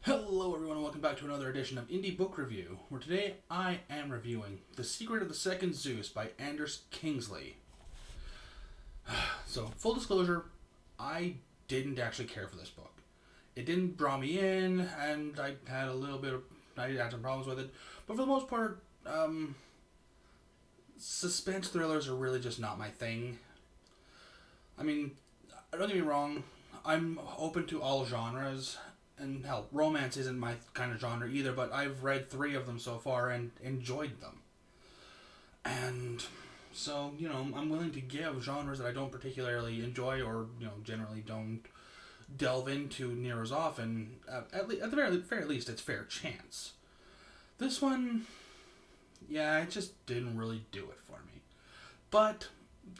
Hello everyone and welcome back to another edition of Indie Book Review, where today I am reviewing The Secret of the Second Zeus by Anders Kingsley. So, full disclosure, I didn't actually care for this book. It didn't draw me in, and I had some problems with it, but for the most part, suspense thrillers are really just not my thing. I mean, don't get me wrong, I'm open to all genres, and hell, romance isn't my kind of genre either, but I've read 3 of them so far and enjoyed them. And so, I'm willing to give genres that I don't particularly enjoy or, generally don't delve into near as often, at the very least, it's fair chance. This one, yeah, it just didn't really do it for me. But,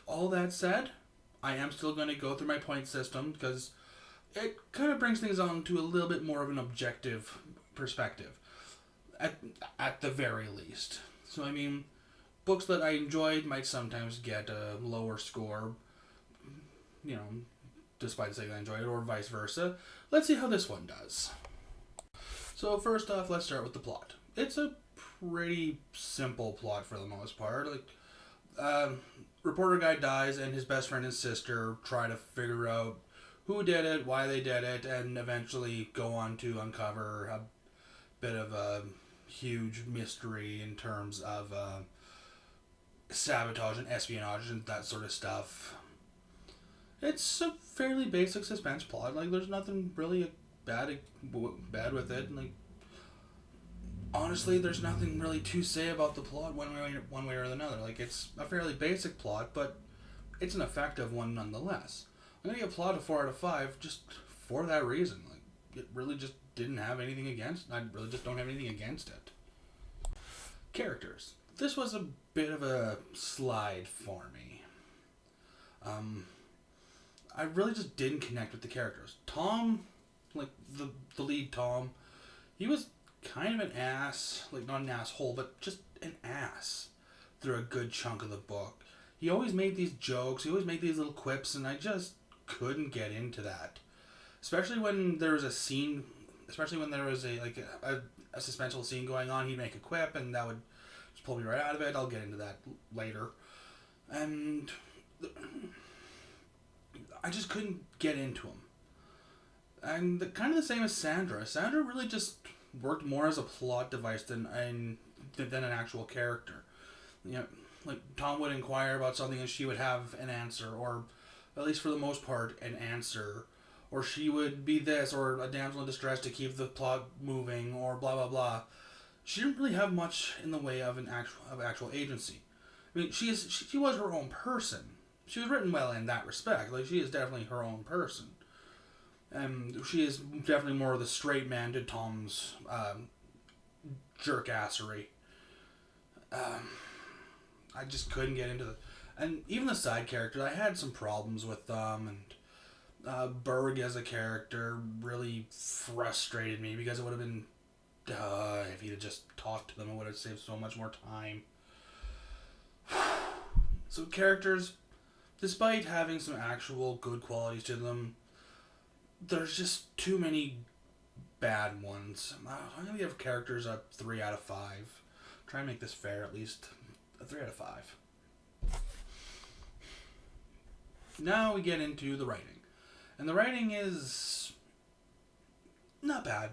all that said, I am still going to go through my point system because it kind of brings things on to a little bit more of an objective perspective, at, at the very least. So, I mean, books that I enjoyed might sometimes get a lower score, you know, despite saying I enjoyed it, or vice versa. Let's see how this one does. So, first off, let's start with the plot. It's a pretty simple plot for the most part. Reporter guy dies, and his best friend and sister try to figure out who did it, why they did it, and eventually go on to uncover a bit of a huge mystery in terms of sabotage and espionage and that sort of stuff. It's a fairly basic suspense plot. There's nothing really bad with it. Honestly, there's nothing really to say about the plot one way or another. It's a fairly basic plot, but it's an effective one nonetheless. I'm gonna give plot a 4 out of 5 just for that reason. It really just didn't have anything against. I really just don't have anything against it. Characters. This was a bit of a slide for me. I really just didn't connect with the characters. Tom, the lead Tom, he was kind of an ass. Not an asshole, but just an ass through a good chunk of the book. He always made these jokes. He always made these little quips, and I just couldn't get into that. Especially when there was a scene, especially when there was a suspenseful scene going on, he'd make a quip, and that would just pull me right out of it. I'll get into that later. And I just couldn't get into him. And kind of the same as Sandra. Sandra really just worked more as a plot device than an actual character. Tom would inquire about something and she would have an answer, or at least for the most part, an answer. Or she would be this, or a damsel in distress to keep the plot moving, or blah blah blah. She didn't really have much in the way of actual agency. I mean, she was her own person. She was written well in that respect. She is definitely her own person. And she is definitely more of the straight man to Tom's jerkassery. I just couldn't get into the... And even the side characters, I had some problems with them, and Berg as a character really frustrated me because it would have been... if he'd just talked to them, it would have saved so much more time. So characters, despite having some actual good qualities to them, there's just too many bad ones. I'm going to give characters a 3 out of 5. Try and make this fair, at least a 3 out of 5. Now we get into the writing. And the writing is not bad.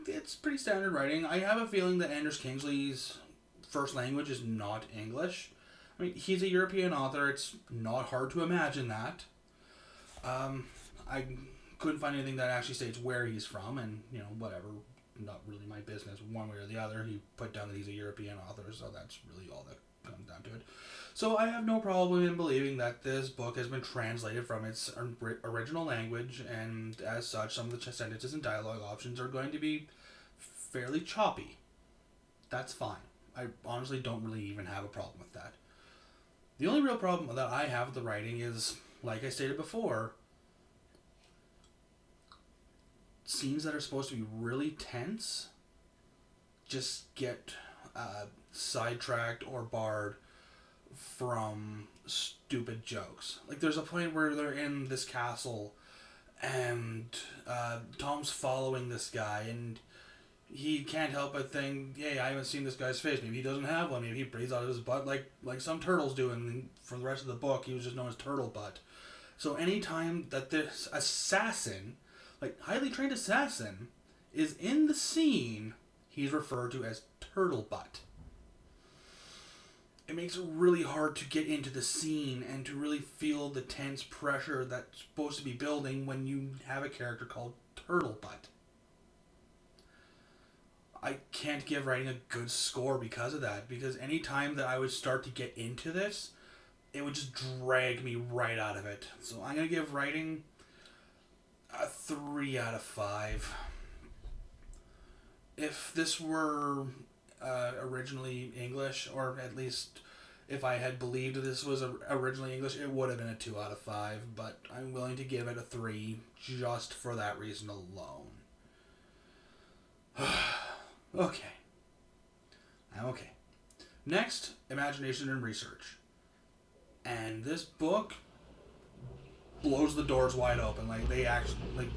It's pretty standard writing. I have a feeling that Anders Kingsley's first language is not English. I mean, he's a European author. It's not hard to imagine that. I couldn't find anything that actually states where he's from, and, whatever. Not really my business one way or the other. He put down that he's a European author, so that's really all that comes down to it. So I have no problem in believing that this book has been translated from its original language, and as such, some of the sentences and dialogue options are going to be fairly choppy. That's fine. I honestly don't really even have a problem with that. The only real problem that I have with the writing is, like I stated before, scenes that are supposed to be really tense just get sidetracked or barred from stupid jokes. There's a point where they're in this castle and Tom's following this guy, and he can't help but think, hey, I haven't seen this guy's face. Maybe he doesn't have one. Maybe he breathes out of his butt like some turtles do. And for the rest of the book, he was just known as Turtle Butt. So anytime that this assassin, like highly trained assassin, is in the scene, he's referred to as Turtle Butt. It makes it really hard to get into the scene and to really feel the tense pressure that's supposed to be building when you have a character called Turtle Butt. I can't give writing a good score because of that. Because any time that I would start to get into this, it would just drag me right out of it. So I'm going to give writing a 3 out of 5. If this were originally English, or at least if I had believed this was originally English, it would have been a 2 out of 5. But I'm willing to give it a 3 just for that reason alone. Okay. Okay. Next, imagination and research. And this book blows the doors wide open. Like, they actually, like,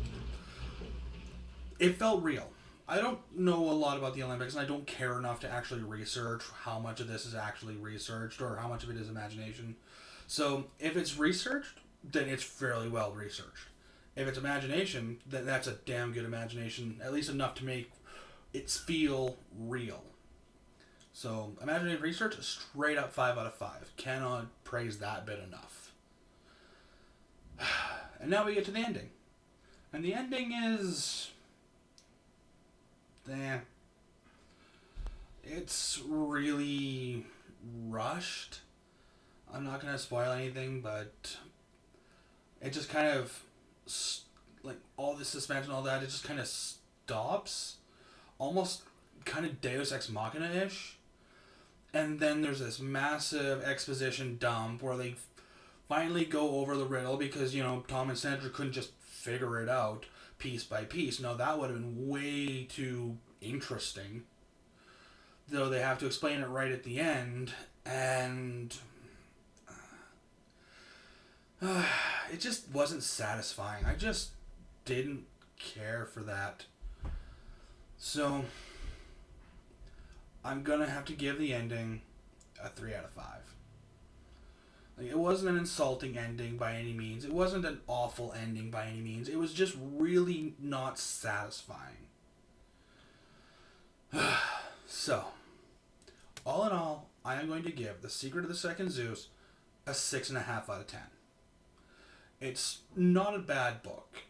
it felt real. I don't know a lot about the Olympics, and I don't care enough to actually research how much of this is actually researched or how much of it is imagination. So, if it's researched, then it's fairly well researched. If it's imagination, then that's a damn good imagination, at least enough to make it's feel real. So, imaginative research, straight up 5 out of 5. Cannot praise that bit enough. And now we get to the ending. And the ending is... It's really rushed. I'm not going to spoil anything, but it just kind of... Like, all the suspense and all that, it just kind of stops. Almost kind of Deus Ex Machina-ish. And then there's this massive exposition dump where they finally go over the riddle because, you know, Tom and Sandra couldn't just figure it out piece by piece. No, that would have been way too interesting. Though they have to explain it right at the end. And it just wasn't satisfying. I just didn't care for that. So, I'm going to have to give the ending a 3 out of 5. Like, it wasn't an insulting ending by any means. It wasn't an awful ending by any means. It was just really not satisfying. So, all in all, I am going to give The Secret of the Second Zeus a 6.5 out of 10. It's not a bad book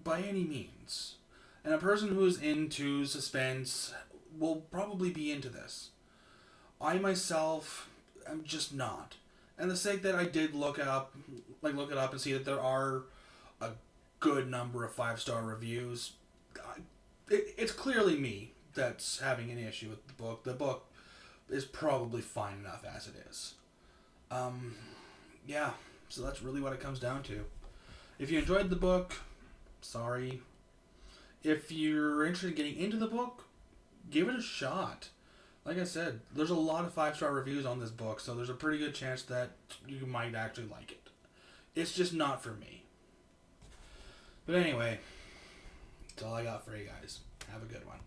by any means. And a person who is into suspense will probably be into this. I myself am just not. And the sake that I did look it up and see that there are a good number of 5-star reviews, it's clearly me that's having an issue with the book. The book is probably fine enough as it is. Yeah, so that's really what it comes down to. If you enjoyed the book, sorry. If you're interested in getting into the book, give it a shot. Like I said, there's a lot of 5-star reviews on this book, so there's a pretty good chance that you might actually like it. It's just not for me. But anyway, that's all I got for you guys. Have a good one.